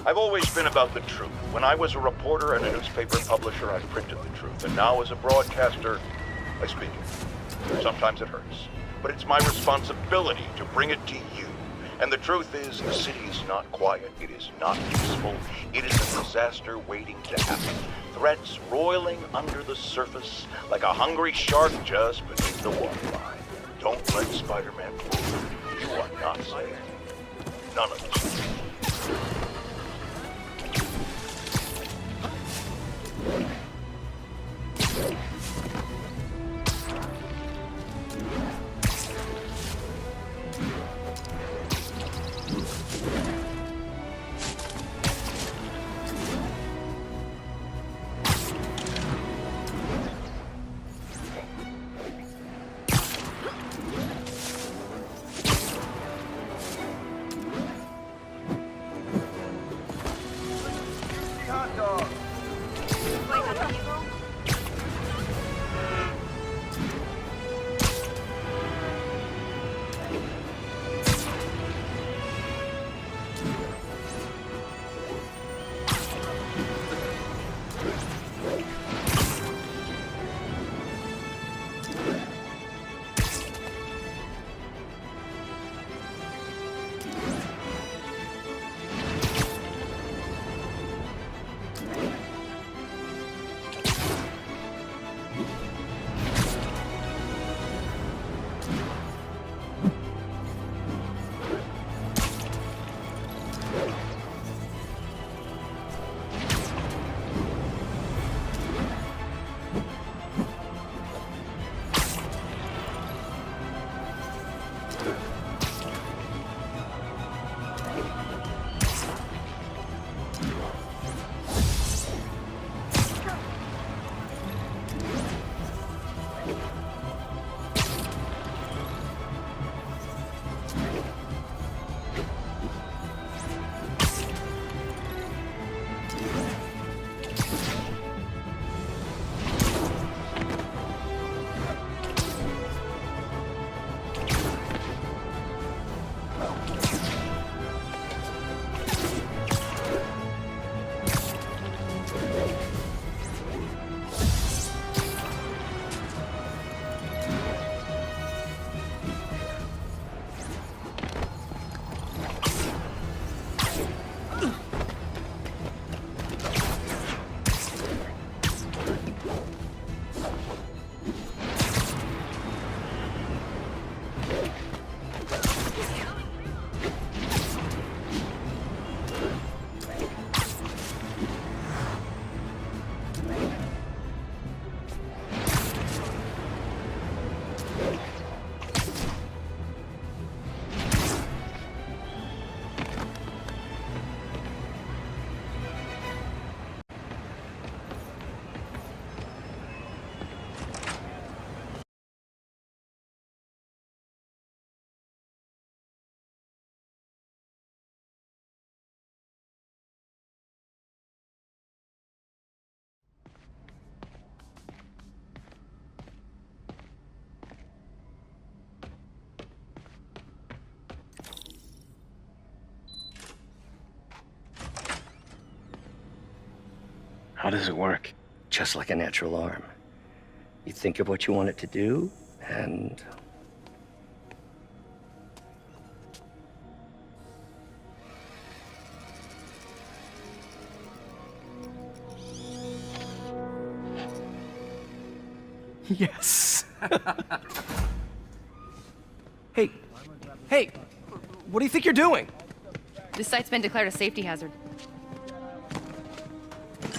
I've always been about the truth. When I was a reporter and a newspaper publisher, I printed the truth. And now as a broadcaster, I speak it. Sometimes it hurts. But it's my responsibility to bring it to you. And the truth is, the city is not quiet. It is not peaceful. It is a disaster waiting to happen. Threats roiling under the surface like a hungry shark just beneath the waterline. Don't let Spider-Man fool you. You are not safe. None of us. How does it work? Just like a natural arm. You think of what you want it to do, and... Yes. Hey, what do you think you're doing? This site's been declared a safety hazard.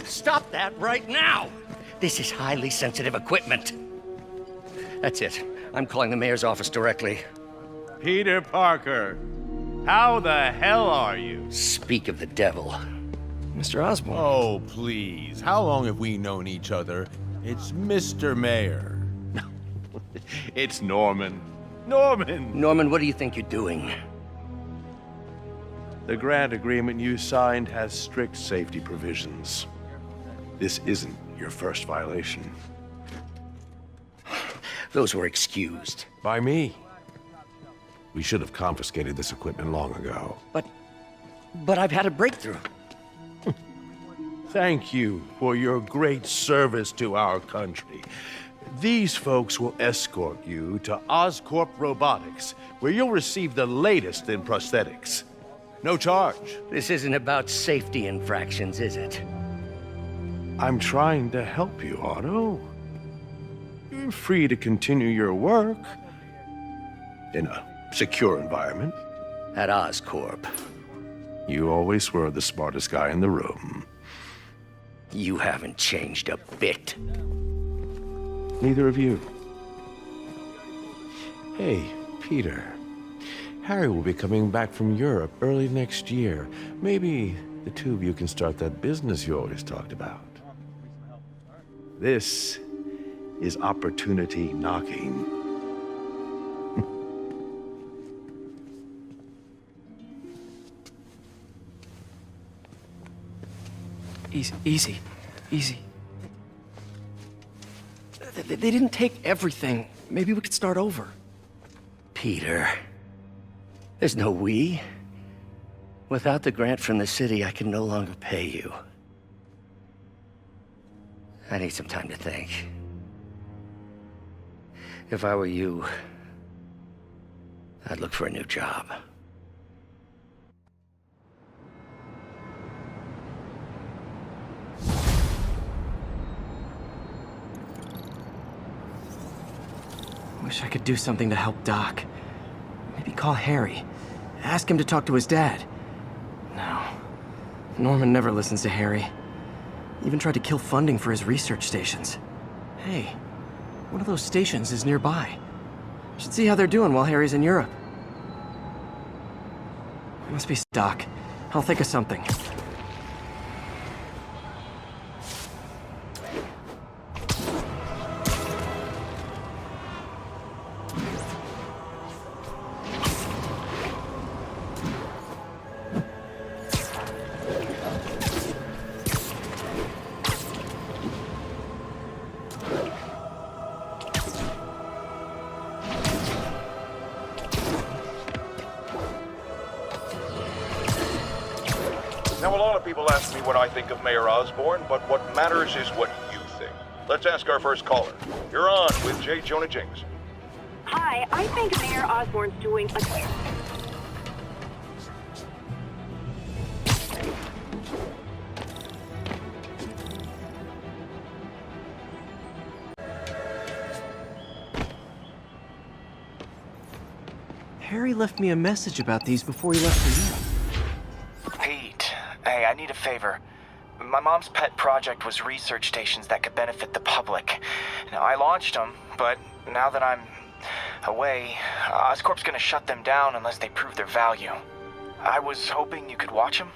Stop that right now! This is highly sensitive equipment. That's it. I'm calling the mayor's office directly. Peter Parker, how the hell are you? Speak of the devil. Mr. Osborn. Oh, please. How long have we known each other? It's Mr. Mayor. It's Norman. Norman, what do you think you're doing? The grant agreement you signed has strict safety provisions. This isn't your first violation. Those were excused. By me. We should have confiscated this equipment long ago. But I've had a breakthrough. Thank you for your great service to our country. These folks will escort you to Oscorp Robotics, where you'll receive the latest in prosthetics. No charge. This isn't about safety infractions, is it? I'm trying to help you, Otto. You're free to continue your work in a secure environment. At Oscorp. You always were the smartest guy in the room. You haven't changed a bit. Neither of you. Hey, Peter. Harry will be coming back from Europe early next year. Maybe the two of you can start that business you always talked about. This is opportunity knocking. Easy. They didn't take everything. Maybe we could start over. Peter. There's no we. Without the grant from the city, I can no longer pay you. I need some time to think. If I were you, I'd look for a new job. Wish I could do something to help Doc. Maybe call Harry. Ask him to talk to his dad. No. Norman never listens to Harry. Even tried to kill funding for his research stations. Hey, one of those stations is nearby. Should see how they're doing while Harry's in Europe. Must be Doc. I'll think of something. Now, a lot of people ask me what I think of Mayor Osborn, but what matters is what you think. Let's ask our first caller. You're on with J. Jonah Jameson. Hi, I think Mayor Osborn's doing a... Harry left me a message about these before he left for Europe. Pete, hey, I need a favor. My mom's pet project was research stations that could benefit the public. Now, I launched them, but now that I'm away, Oscorp's gonna shut them down unless they prove their value. I was hoping you could watch them.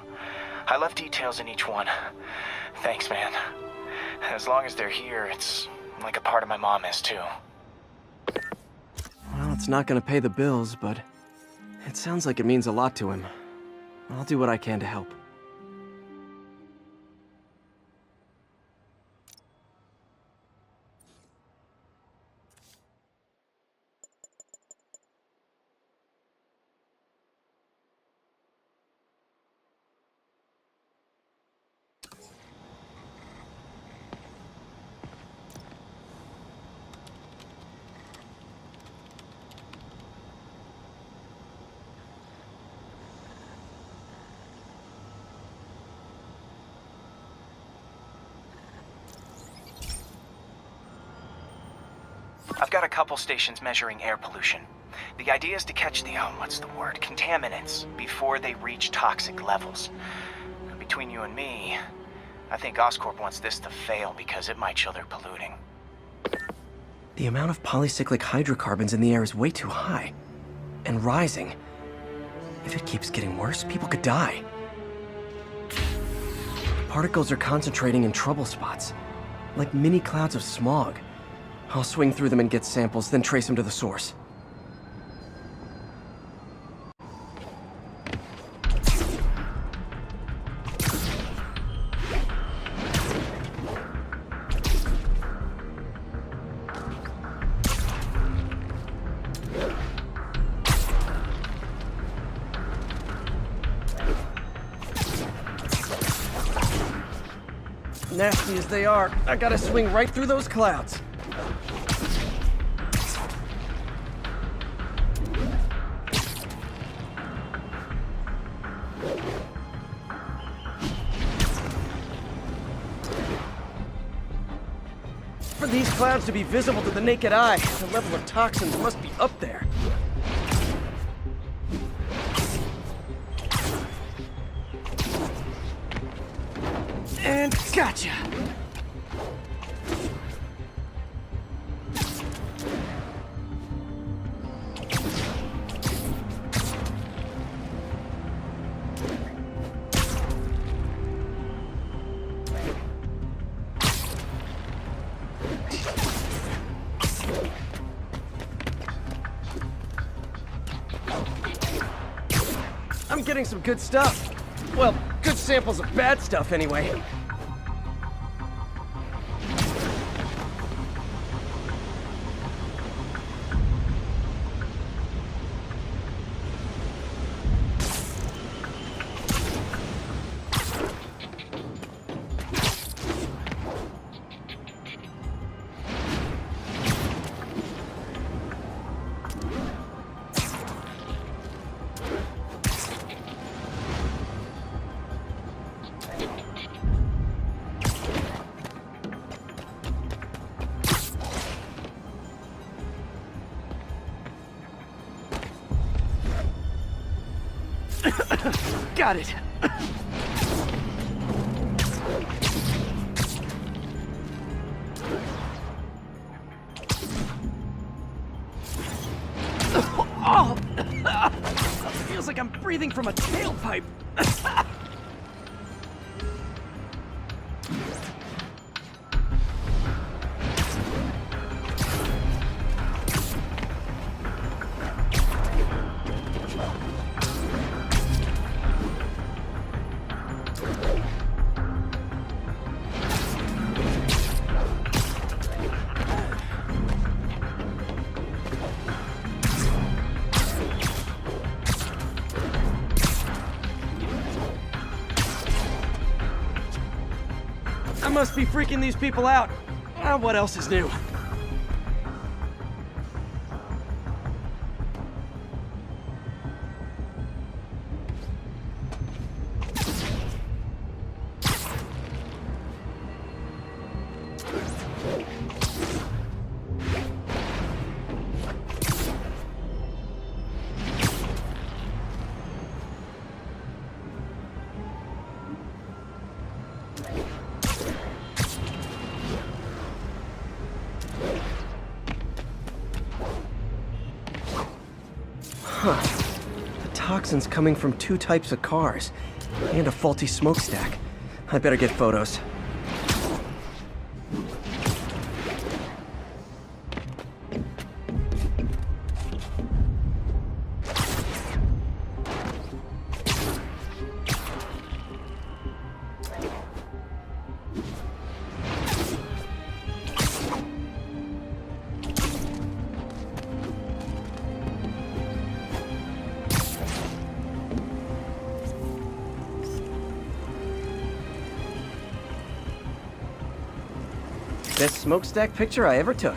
I left details in each one. Thanks, man. As long as they're here, it's like a part of my mom is, too. Well, it's not gonna pay the bills, but it sounds like it means a lot to him. I'll do what I can to help. I've got a couple stations measuring air pollution. The idea is to catch the, contaminants before they reach toxic levels. Between you and me, I think Oscorp wants this to fail because it might show they're polluting. The amount of polycyclic hydrocarbons in the air is way too high. And rising. If it keeps getting worse, people could die. The particles are concentrating in trouble spots, like mini clouds of smog. I'll swing through them and get samples, then trace them to the source. Nasty as they are, I gotta swing right through those clouds. For these clouds to be visible to the naked eye, the level of toxins must be up there. And gotcha! I'm getting some good stuff. Well, good samples of bad stuff anyway. Got it. Oh! Feels like I'm breathing from a tailpipe. I must be freaking these people out. What else is new? The toxin's coming from two types of cars, and a faulty smokestack. I better get photos. Best smokestack picture I ever took.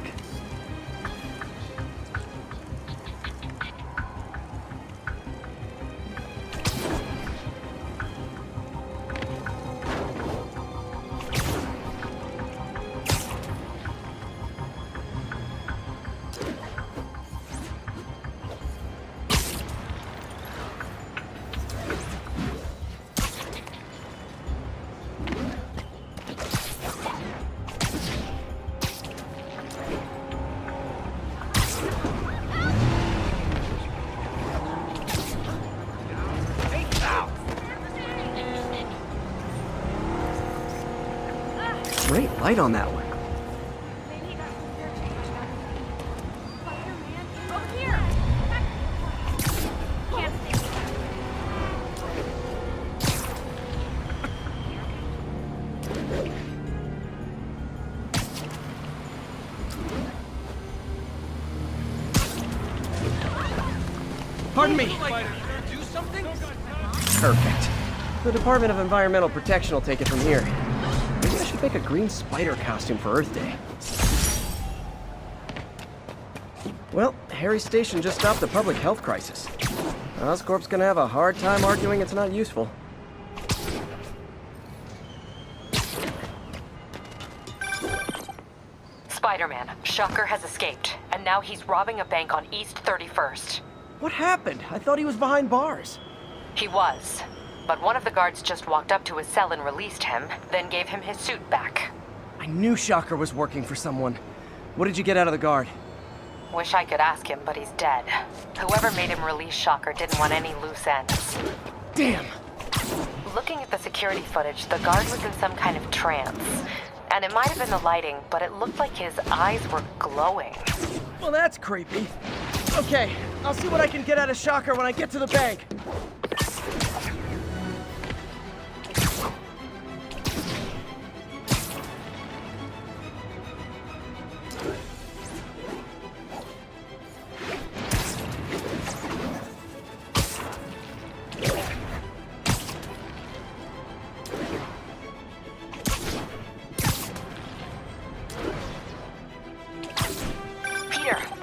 Great light on that one. Pardon me. Perfect. The Department of Environmental Protection will take it from here. Maybe I should should make a green spider costume for Earth Day. Well, Harry's station just stopped the public health crisis. Oscorp's gonna have a hard time arguing it's not useful. Spider-Man, Shocker has escaped, and now he's robbing a bank on East 31st. What happened? I thought he was behind bars. He was, but one of the guards just walked up to his cell and released him, then gave him his suit back. I knew Shocker was working for someone. What did you get out of the guard? Wish I could ask him, but he's dead. Whoever made him release Shocker didn't want any loose ends. Damn! Looking at the security footage, the guard was in some kind of trance. And it might have been the lighting, but it looked like his eyes were glowing. Well, that's creepy. Okay, I'll see what I can get out of Shocker when I get to the bank.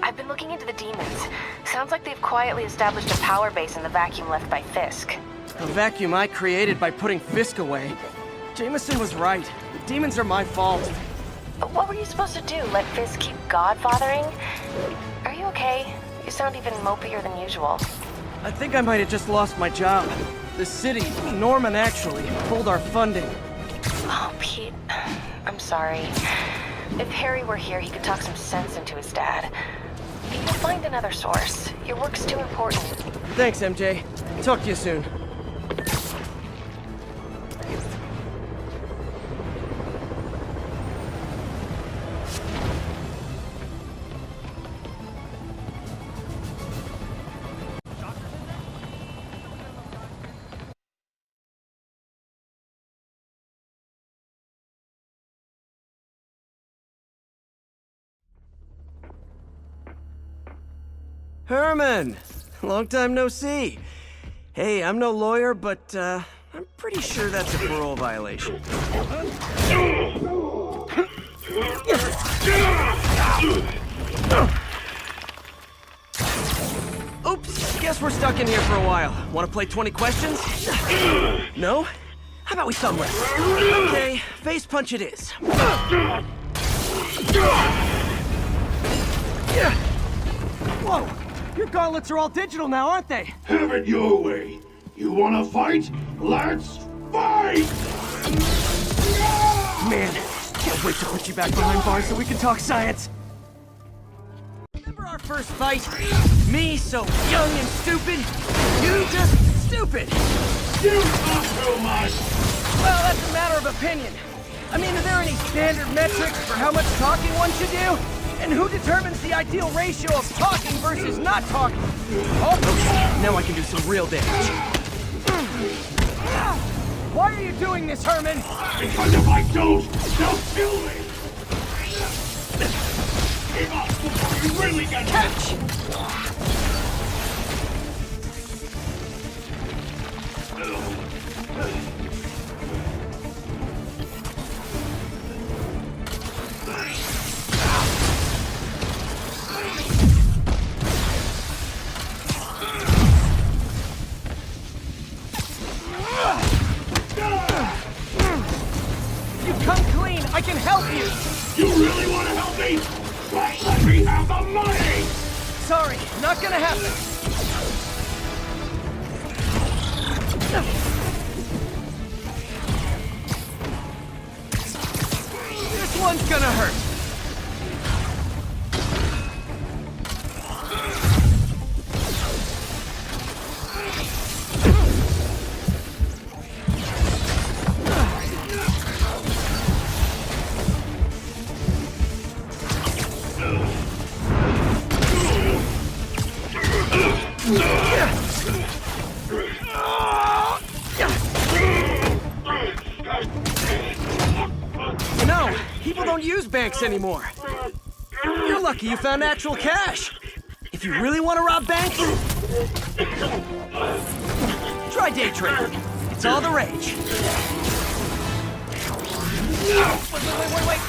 I've been looking into the demons. Sounds like they've quietly established a power base in the vacuum left by Fisk. A vacuum I created by putting Fisk away. Jameson was right. The demons are my fault. What were you supposed to do? Let Fisk keep godfathering? Are you okay? You sound even mopier than usual. I think I might have just lost my job. The city, Norman actually, pulled our funding. Oh, Pete. I'm sorry. If Harry were here, he could talk some sense into his dad. You'll find another source. Your work's too important. Thanks, MJ. Talk to you soon. Herman! Long time no see. Hey, I'm no lawyer, but, I'm pretty sure that's a parole violation. Oops, guess we're stuck in here for a while. Want to play 20 questions? No? How about we thumb wrestle? Okay, face punch it is. Whoa! Your gauntlets are all digital now, aren't they? Have it your way. You wanna fight? Let's fight! Man, can't wait to put you back behind bars so we can talk science. Remember our first fight? Me, so young and stupid. You just stupid. You talk too much! Well, that's a matter of opinion. I mean, are there any standard metrics for how much talking one should do? And who determines the ideal ratio of talking versus not talking? Oh, okay, now I can do some real damage. Why are you doing this, Herman? Because if I don't, they'll kill me! Give up before you really get Catch! Come clean! I can help you! You really want to help me? Well, let me have the money! Sorry, not gonna happen. This one's gonna hurt. You know, people don't use banks anymore. You're lucky you found actual cash. If you really want to rob banks, try day trading. It's all the rage. Wait.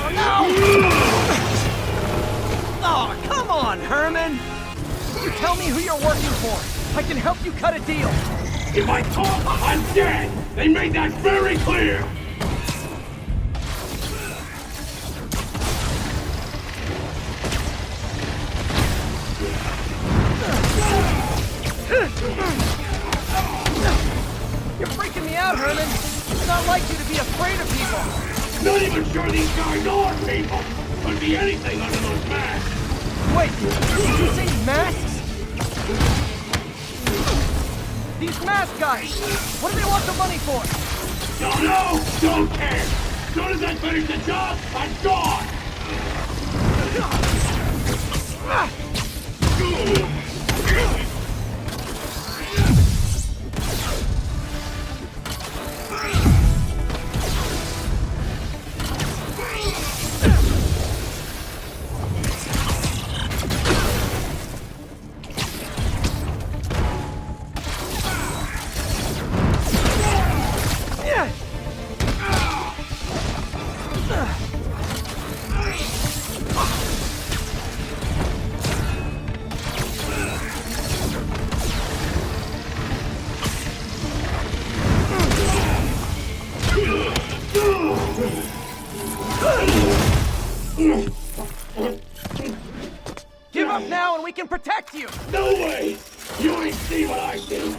Oh, no! Oh, come on, Herman! You tell me who you're working for. I can help you cut a deal. If I talk, I'm dead! They made that very clear! You're freaking me out, Herman. It's not like you to be afraid of people. Not even sure these guys are people! Could be anything under those masks! Wait, did you say masks? These mask guys! What do they want the money for? Don't know! Don't care! As soon as I finish the job, I'm gone! Give up now and we can protect you! No way! You ain't see what I see!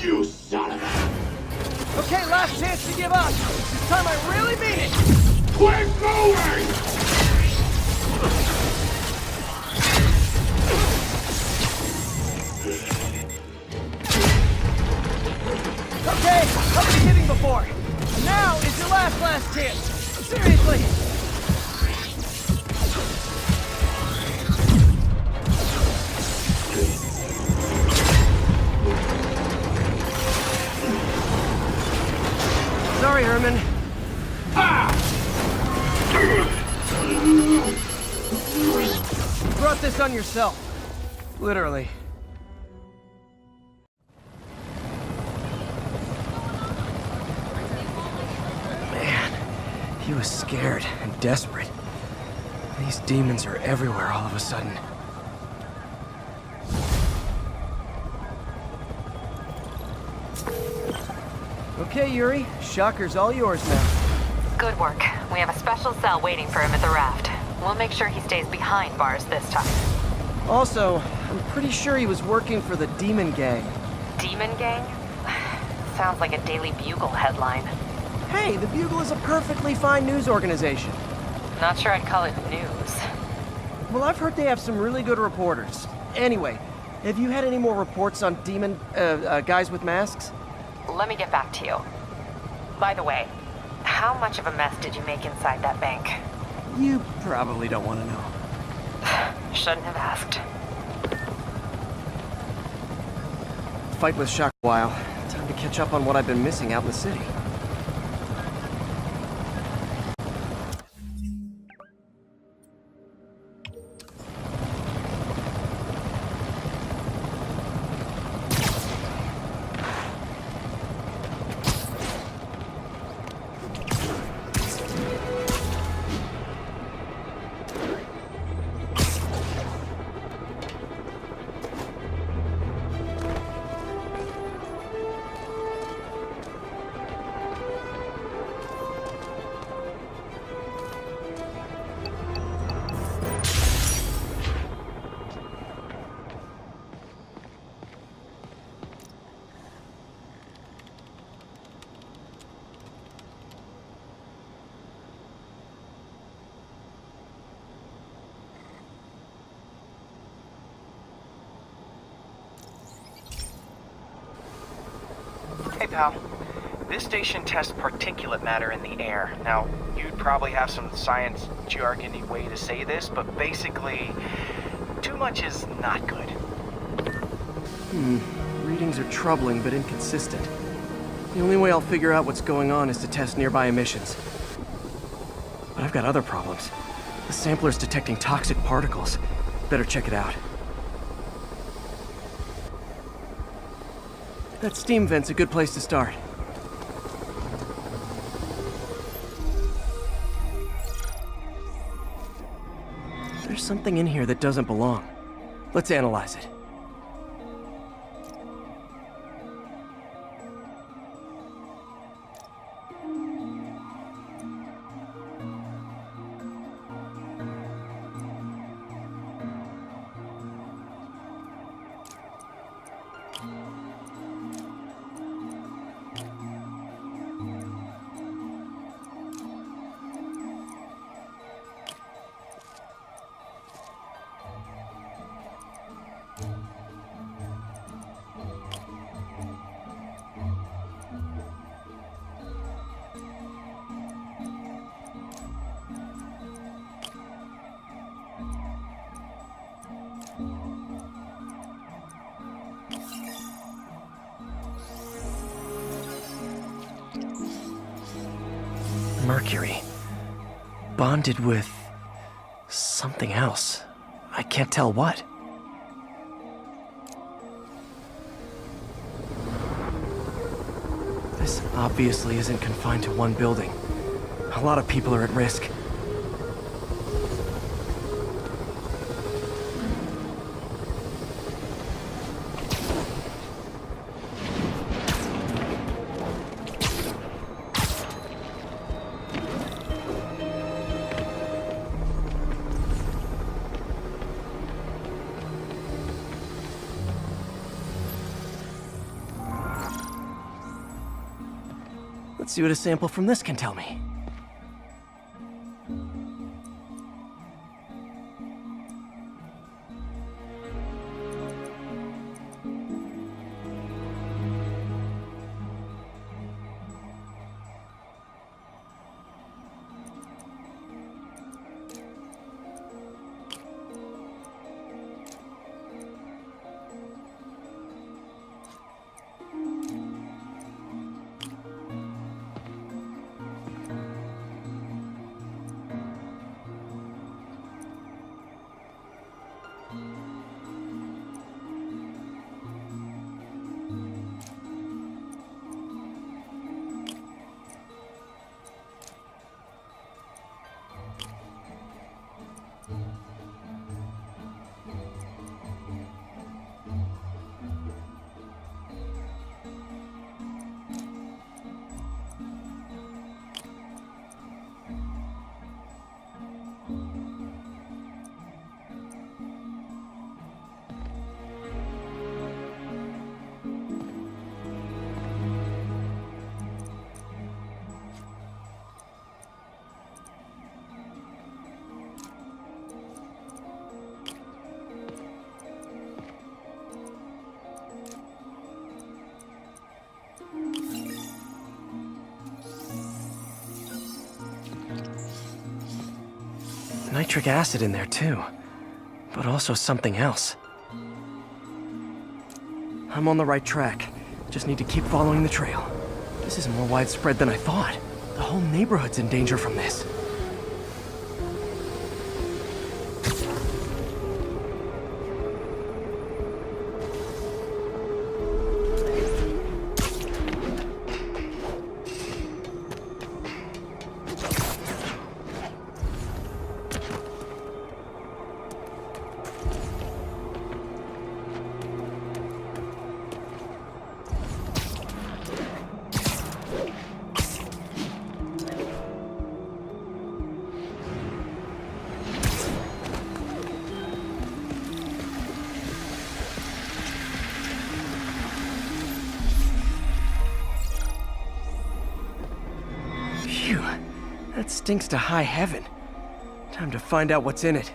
You son of a... Okay, last chance to give up. This time I really mean it! Quit moving! Okay, I've been kidding before. Now is your last chance. Seriously! Sorry, Herman. You brought this on yourself. Literally. He was scared and desperate. These demons are everywhere all of a sudden. Okay, Yuri. Shocker's all yours now. Good work. We have a special cell waiting for him at the raft. We'll make sure he stays behind bars this time. Also, I'm pretty sure he was working for the Demon Gang. Demon Gang? Sounds like a Daily Bugle headline. Hey, the Bugle is a perfectly fine news organization. Not sure I'd call it news. Well, I've heard they have some really good reporters. Anyway, have you had any more reports on demon, guys with masks? Let me get back to you. By the way, how much of a mess did you make inside that bank? You probably don't want to know. Shouldn't have asked. Fight with Shock a while. Time to catch up on what I've been missing out in the city. Hey, pal. This station tests particulate matter in the air. Now, you'd probably have some science jargony way to say this, but basically, too much is not good. Readings are troubling but inconsistent. The only way I'll figure out what's going on is to test nearby emissions. But I've got other problems. The sampler's detecting toxic particles. Better check it out. That steam vent's a good place to start. There's something in here that doesn't belong. Let's analyze it. Mercury. Bonded with something else. I can't tell what. This obviously isn't confined to one building. A lot of people are at risk. Let's see what a sample from this can tell me. Nitric acid in there too, but also something else. I'm on the right track. Just need to keep following the trail. This is more widespread than I thought. The whole neighborhood's in danger from this. Phew, that stinks to high heaven. Time to find out what's in it.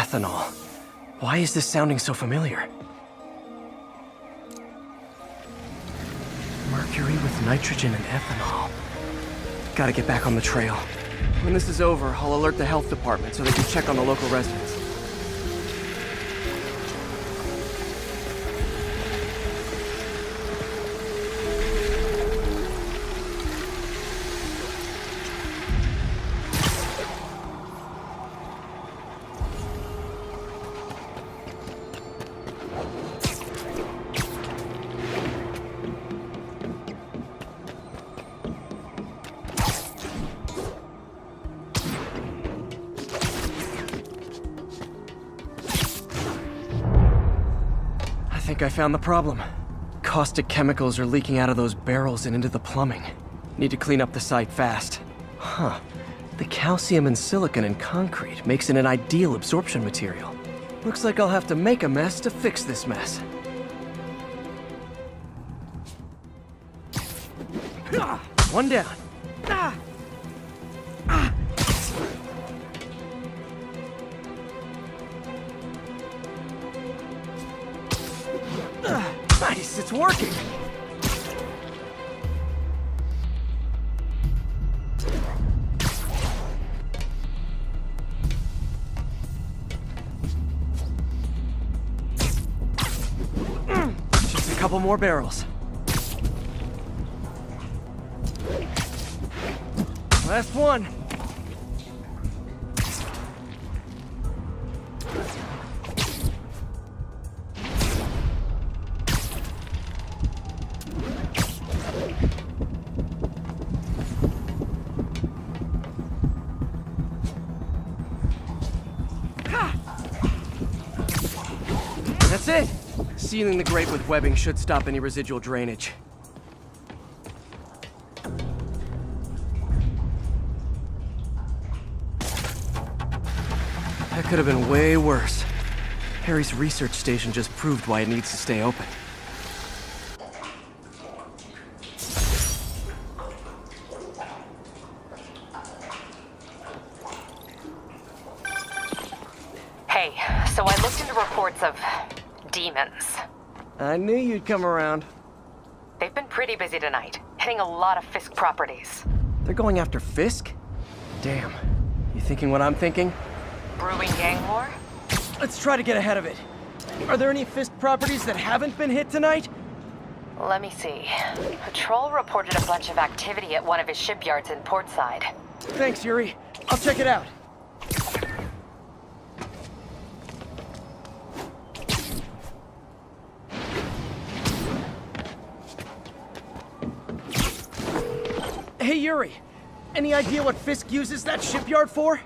ethanol. Why is this sounding so familiar? Mercury with nitrogen and ethanol. Gotta get back on the trail. When this is over, I'll alert the health department so they can check on the local residents. I think I found the problem. Caustic chemicals are leaking out of those barrels and into the plumbing. Need to clean up the site fast. Huh. The calcium and silicon in concrete makes it an ideal absorption material. Looks like I'll have to make a mess to fix this mess. One down. Nice, it's working! Just a couple more barrels. Last one. That's it! Sealing the grate with webbing should stop any residual drainage. That could have been way worse. Harry's research station just proved why it needs to stay open. Hey, so I looked into reports of demons. I knew you'd come around. They've been pretty busy tonight, hitting a lot of Fisk properties. They're going after Fisk? Damn. You thinking what I'm thinking? Brewing gang war? Let's try to get ahead of it. Are there any Fisk properties that haven't been hit tonight? Let me see. Patrol reported a bunch of activity at one of his shipyards in Portside. Thanks, Yuri. I'll check it out. Hey, Yuri. Any idea what Fisk uses that shipyard for?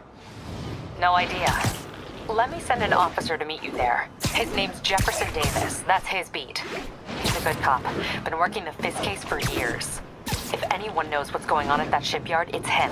No idea. Let me send an officer to meet you there. His name's Jefferson Davis. That's his beat. He's a good cop. Been working the Fisk case for years. If anyone knows what's going on at that shipyard, it's him.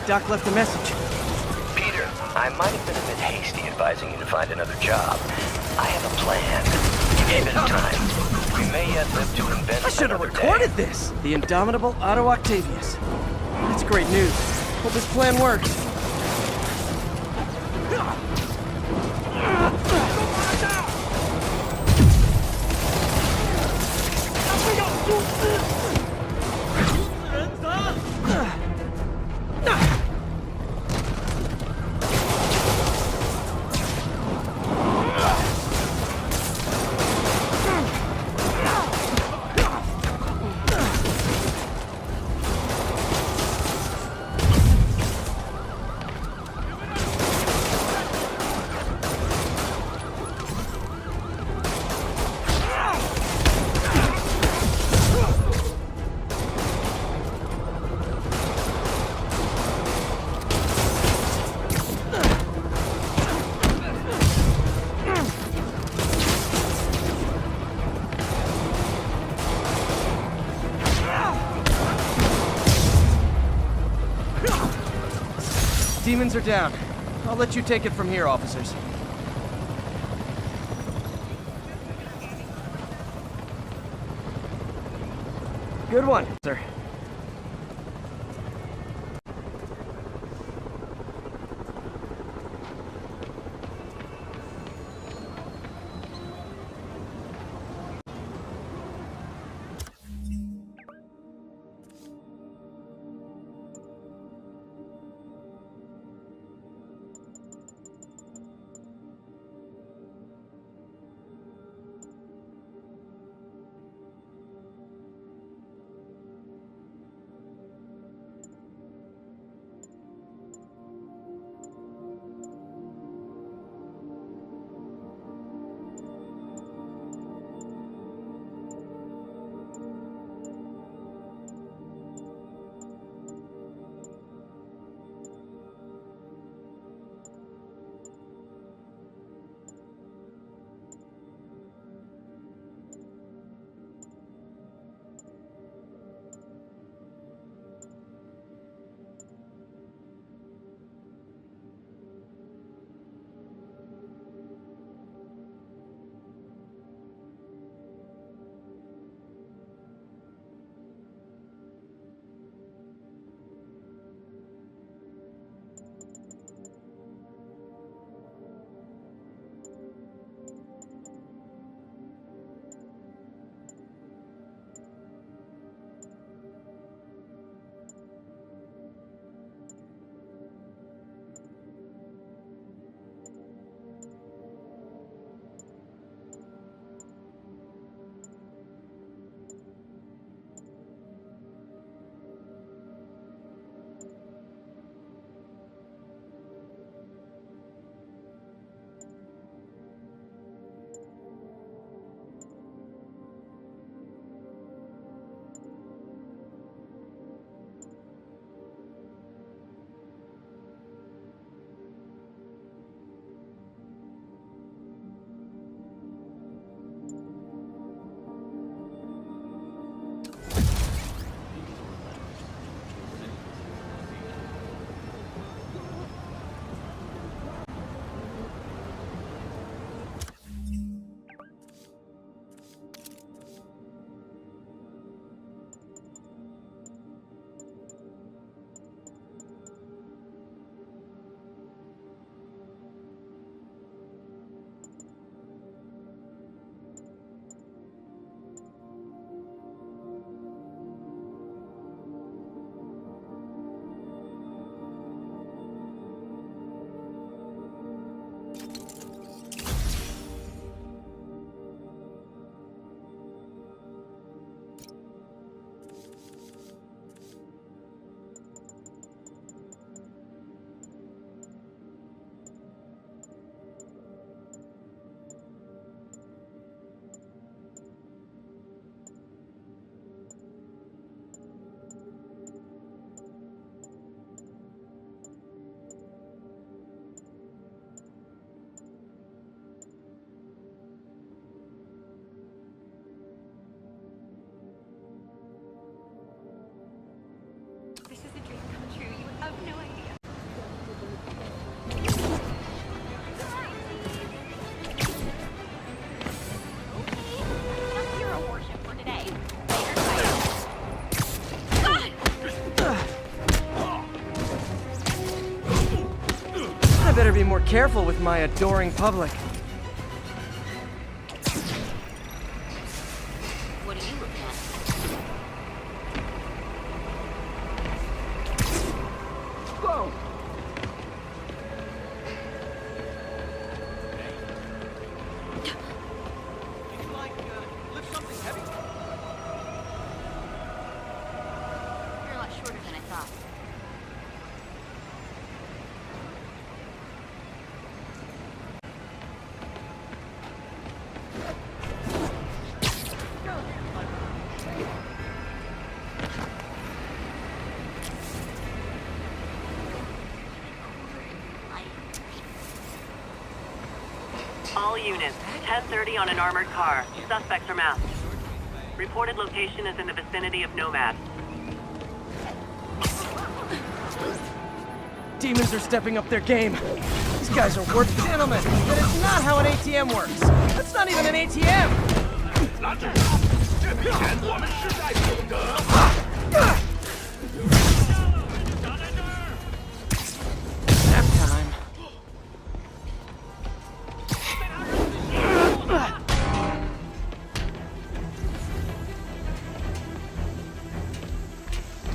Doc left a message. Peter, I might have been a bit hasty advising you to find another job. I have a plan. Give it time. We may yet live to invent. I should have recorded this! The indomitable Otto Octavius. That's great news. Hope this plan works. demons are down. I'll let you take it from here, officers. Good one, sir. I better be more careful with my adoring public. What are you looking at? Whoa! Lift something heavy? You're a lot shorter than I thought. All units, 10:30 on an armored car. Suspects are masked. Reported location is in the vicinity of Nomad. Demons are stepping up their game. These guys are worth gentlemen. That is not how an ATM works. That's not even an ATM. Nap time.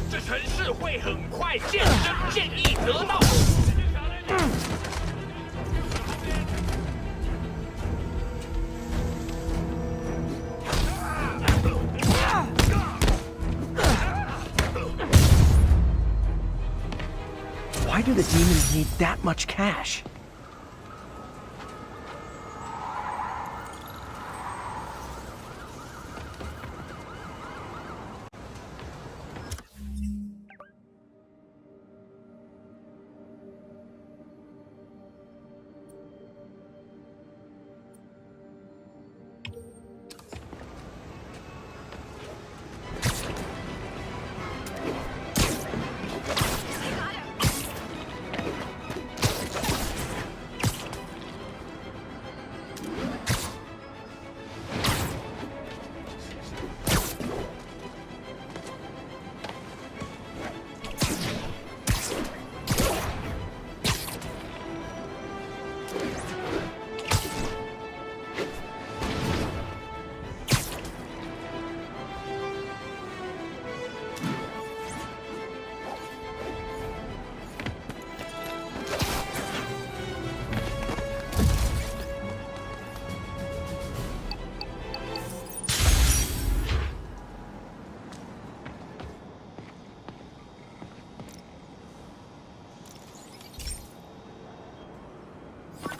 这城市会很快见真建议得到。Why do the demons need that much cash?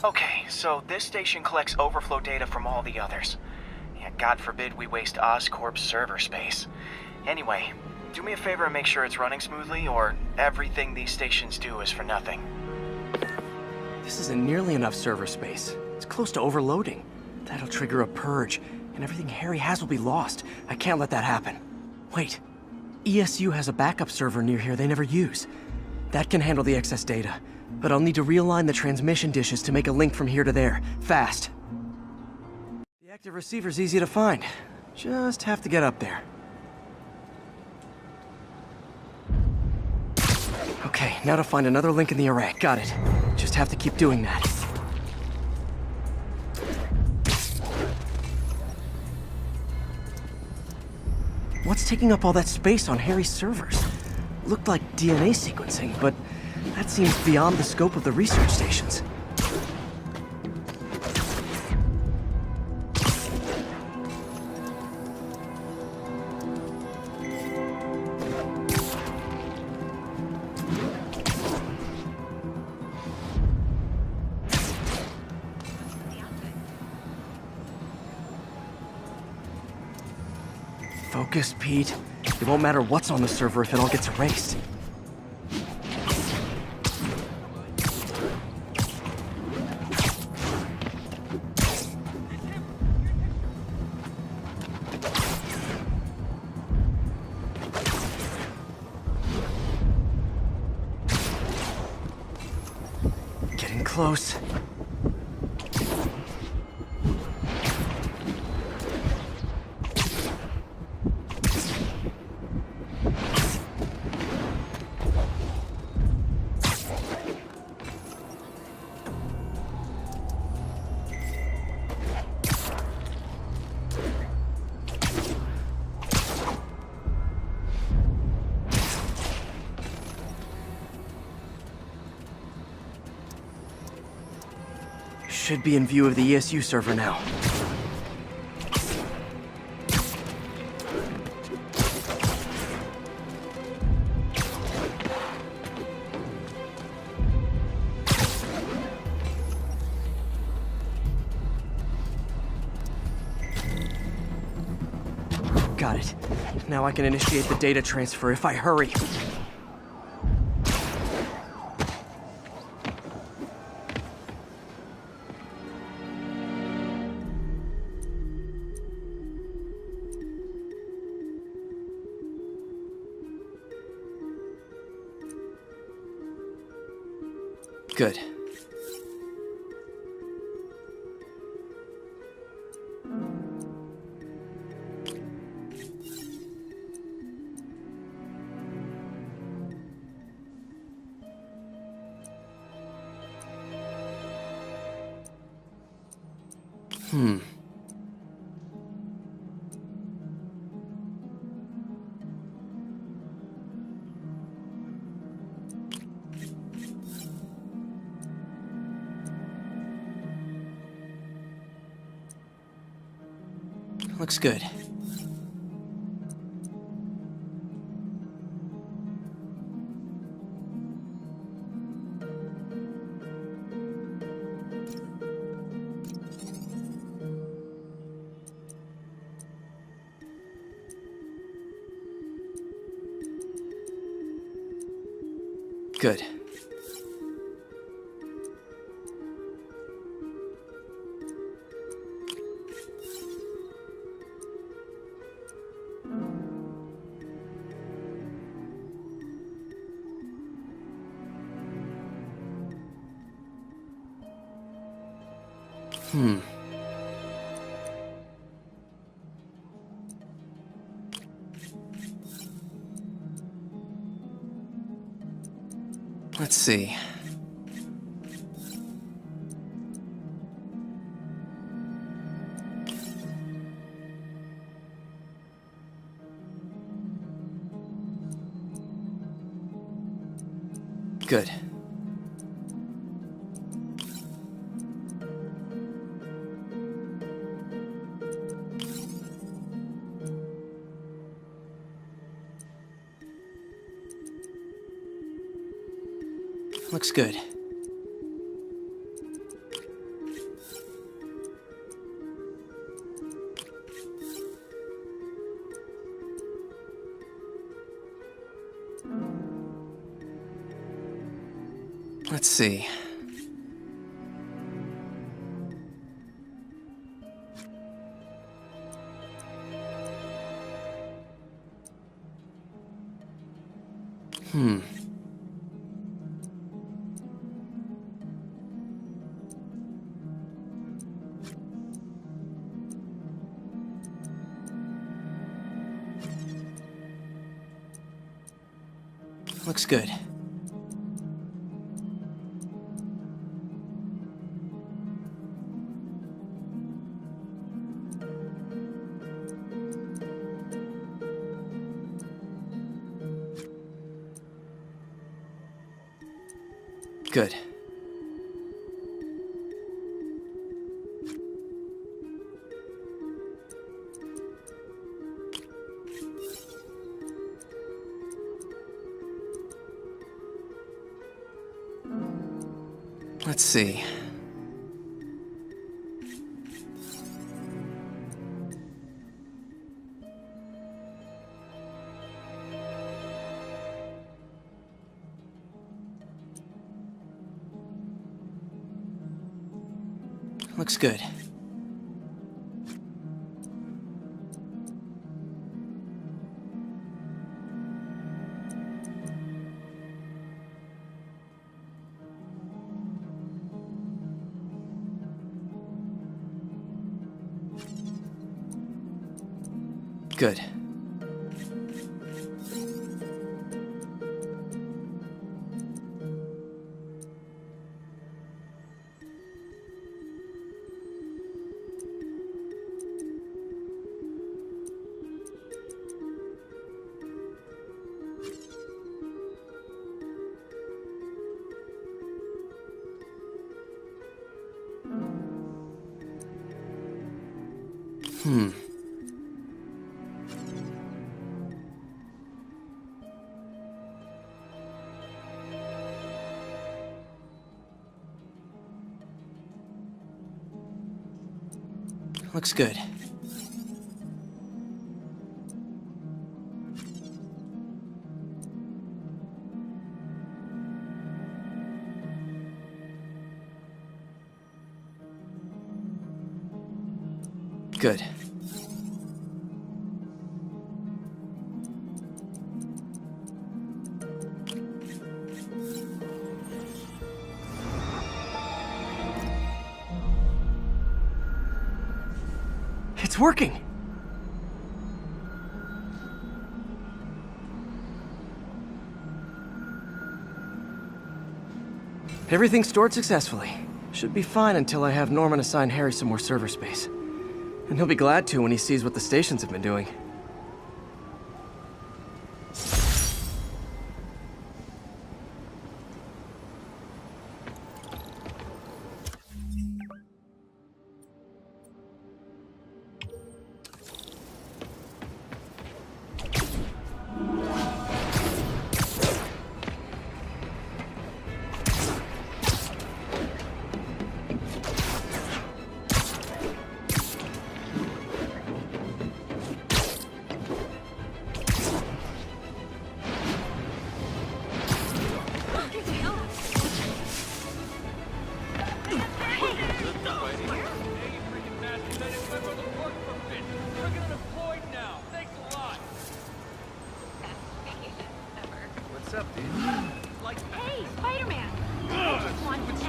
Okay, so this station collects overflow data from all the others. Yeah, God forbid we waste Oscorp's server space. Anyway, do me a favor and make sure it's running smoothly, or everything these stations do is for nothing. This isn't nearly enough server space. It's close to overloading. That'll trigger a purge, and everything Harry has will be lost. I can't let that happen. Wait. ESU has a backup server near here they never use. That can handle the excess data, but I'll need to realign the transmission dishes to make a link from here to there, fast. The active receiver's easy to find. Just have to get up there. Okay, now to find another link in the array. Got it. Just have to keep doing that. What's taking up all that space on Harry's servers? Looked like DNA sequencing, but that seems beyond the scope of the research stations. Focus, Pete. It won't matter what's on the server if it all gets erased. Getting close. Should be in view of the ESU server now. Got it. Now I can initiate the data transfer if I hurry. Good. Looks good. Good. Let's see. Good. Looks good. Let's see. Looks good. Good. Let's see. Looks good. Good. Looks good. Good. It's working! Everything's stored successfully. Should be fine until I have Norman assign Harry some more server space. And he'll be glad to when he sees what the stations have been doing.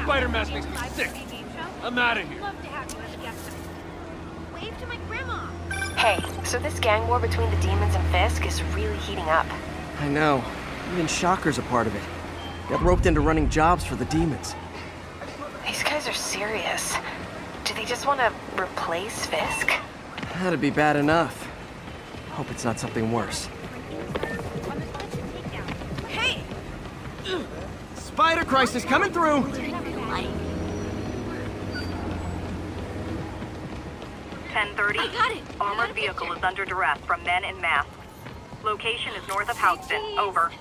Spider Mask makes me sick. I'm out of here. Love to have you as a guest. Wave to my grandma. Hey, so this gang war between the demons and Fisk is really heating up. I know. Even Shocker's a part of it. Got roped into running jobs for the demons. These guys are serious. Do they just want to replace Fisk? That'd be bad enough. Hope it's not something worse. Hey! Spider crisis coming through! 10:30. I got it. Armored vehicle is under duress from men in masks. Location is north of Houston. Over.